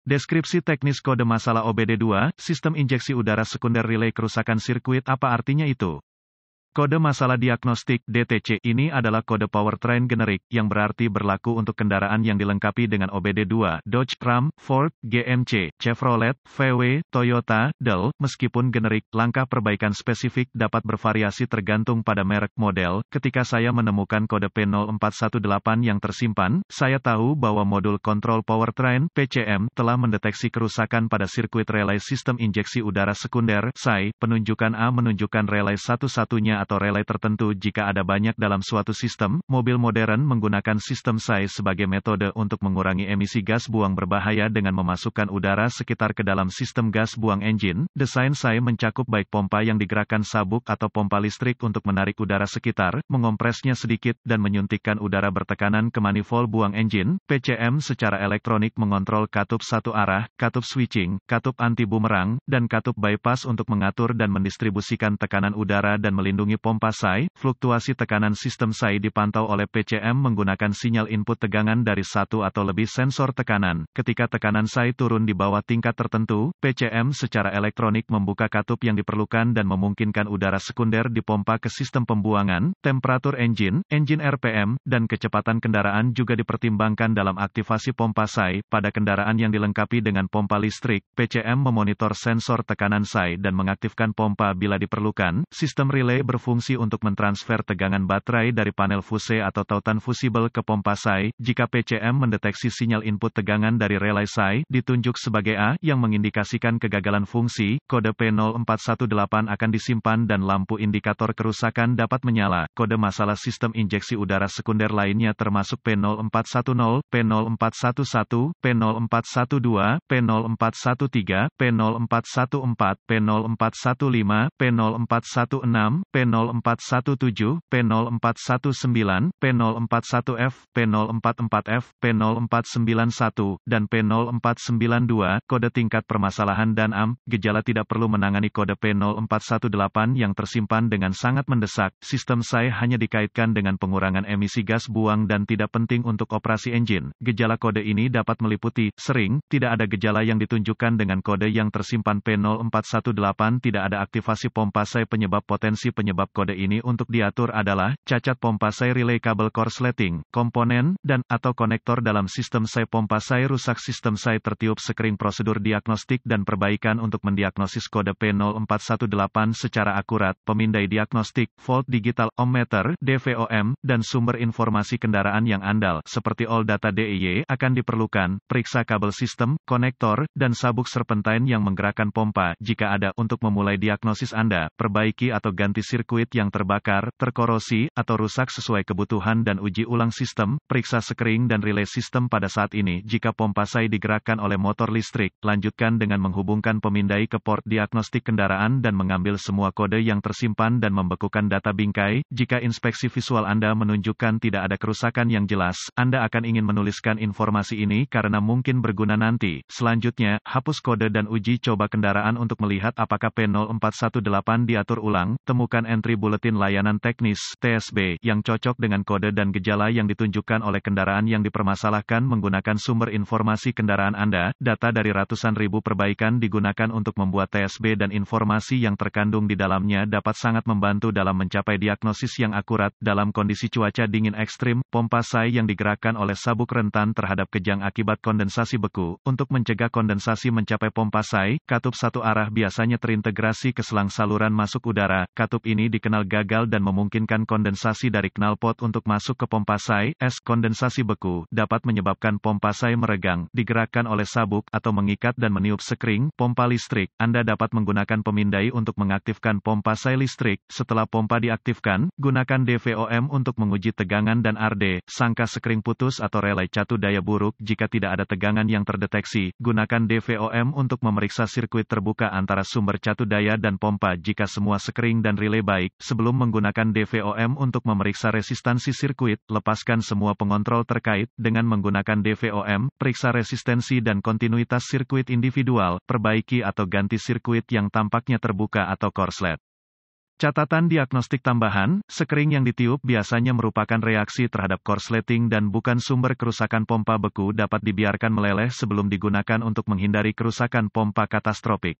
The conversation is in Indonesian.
Deskripsi teknis kode masalah OBD2, Sistem Injeksi Udara Sekunder Relay Kerusakan Sirkuit. Apa artinya itu? Kode masalah diagnostik (DTC) ini adalah kode powertrain generik, yang berarti berlaku untuk kendaraan yang dilengkapi dengan OBD2, Dodge, Ram, Ford, GMC, Chevrolet, VW, Toyota, Dell. Meskipun generik, langkah perbaikan spesifik dapat bervariasi tergantung pada merek model. Ketika saya menemukan kode P0418 yang tersimpan, saya tahu bahwa modul kontrol powertrain (PCM) telah mendeteksi kerusakan pada sirkuit relay sistem injeksi udara sekunder (SAI). Penunjukan A menunjukkan relay satu-satunya atau relay tertentu jika ada banyak dalam suatu sistem. Mobil modern menggunakan sistem SAI sebagai metode untuk mengurangi emisi gas buang berbahaya dengan memasukkan udara sekitar ke dalam sistem gas buang engine. Desain SAI mencakup baik pompa yang digerakkan sabuk atau pompa listrik untuk menarik udara sekitar, mengompresnya sedikit, dan menyuntikkan udara bertekanan ke manifold buang engine. PCM secara elektronik mengontrol katup satu arah, katup switching, katup anti-bumerang, dan katup bypass untuk mengatur dan mendistribusikan tekanan udara dan melindungi pompa SAI. Fluktuasi tekanan sistem SAI dipantau oleh PCM menggunakan sinyal input tegangan dari satu atau lebih sensor tekanan. Ketika tekanan SAI turun di bawah tingkat tertentu, PCM secara elektronik membuka katup yang diperlukan dan memungkinkan udara sekunder dipompa ke sistem pembuangan. Temperatur engine RPM, dan kecepatan kendaraan juga dipertimbangkan dalam aktivasi pompa SAI. Pada kendaraan yang dilengkapi dengan pompa listrik, PCM memonitor sensor tekanan SAI dan mengaktifkan pompa bila diperlukan. Sistem relay berfungsi untuk mentransfer tegangan baterai dari panel fuse atau tautan fusibel ke pompa SAI. Jika PCM mendeteksi sinyal input tegangan dari relay SAI, ditunjuk sebagai A, yang mengindikasikan kegagalan fungsi. Kode P0418 akan disimpan dan lampu indikator kerusakan dapat menyala. Kode masalah sistem injeksi udara sekunder lainnya termasuk P0410, P0411, P0412, P0413, P0414, P0415, P0416, P0417, P0419, P04F, P04F, P0491, dan P0492. Kode tingkat permasalahan dan AM. Gejala tidak perlu menangani kode P0418 yang tersimpan dengan sangat mendesak. Sistem SAI hanya dikaitkan dengan pengurangan emisi gas buang dan tidak penting untuk operasi engine. Gejala kode ini dapat meliputi, sering, tidak ada gejala yang ditunjukkan dengan kode yang tersimpan P0418. Tidak ada aktivasi pompa SAI. Penyebab kode ini untuk diatur adalah cacat pompa SAI relay kabel korsleting, komponen, dan atau konektor dalam sistem SAI. Pompa SAI rusak. Sistem SAI tertiup. Screen prosedur diagnostik dan perbaikan untuk mendiagnosis kode P0418 secara akurat. Pemindai diagnostik, volt digital, ohmmeter, DVOM, dan sumber informasi kendaraan yang andal, seperti all data DIY, akan diperlukan. Periksa kabel sistem, konektor, dan sabuk serpentine yang menggerakkan pompa, jika ada, untuk memulai diagnosis Anda. Perbaiki atau ganti sirkuit yang terbakar, terkorosi, atau rusak sesuai kebutuhan dan uji ulang sistem. Periksa sekring dan relay sistem pada saat ini. Jika pompa SAI digerakkan oleh motor listrik, lanjutkan dengan menghubungkan pemindai ke port diagnostik kendaraan dan mengambil semua kode yang tersimpan dan membekukan data bingkai. Jika inspeksi visual Anda menunjukkan tidak ada kerusakan yang jelas, Anda akan ingin menuliskan informasi ini karena mungkin berguna nanti. Selanjutnya, hapus kode dan uji coba kendaraan untuk melihat apakah P0418 diatur ulang. Temukan entry buletin layanan teknis (TSB) yang cocok dengan kode dan gejala yang ditunjukkan oleh kendaraan yang dipermasalahkan. Menggunakan sumber informasi kendaraan Anda, data dari ratusan ribu perbaikan digunakan untuk membuat TSB dan informasi yang terkandung di dalamnya dapat sangat membantu dalam mencapai diagnosis yang akurat. Dalam kondisi cuaca dingin ekstrim, pompa SAI yang digerakkan oleh sabuk rentan terhadap kejang akibat kondensasi beku. Untuk mencegah kondensasi mencapai pompa SAI, katup satu arah biasanya terintegrasi ke selang saluran masuk udara. Katup ini dikenal gagal dan memungkinkan kondensasi dari knalpot untuk masuk ke pompa SAI. Kondensasi beku dapat menyebabkan pompa SAI meregang, digerakkan oleh sabuk, atau mengikat dan meniup sekring pompa listrik. Anda dapat menggunakan pemindai untuk mengaktifkan pompa SAI listrik. Setelah pompa diaktifkan, gunakan DVOM untuk menguji tegangan dan RD. Sangka sekring putus atau relay catu daya buruk. Jika tidak ada tegangan yang terdeteksi, gunakan DVOM untuk memeriksa sirkuit terbuka antara sumber catu daya dan pompa. Jika semua sekring dan relay baik, sebelum menggunakan DVOM untuk memeriksa resistansi sirkuit, lepaskan semua pengontrol terkait. Dengan menggunakan DVOM, periksa resistensi dan kontinuitas sirkuit individual, perbaiki atau ganti sirkuit yang tampaknya terbuka atau korslet. Catatan diagnostik tambahan, sekering yang ditiup biasanya merupakan reaksi terhadap korsleting dan bukan sumber kerusakan. Pompa beku dapat dibiarkan meleleh sebelum digunakan untuk menghindari kerusakan pompa katastropik.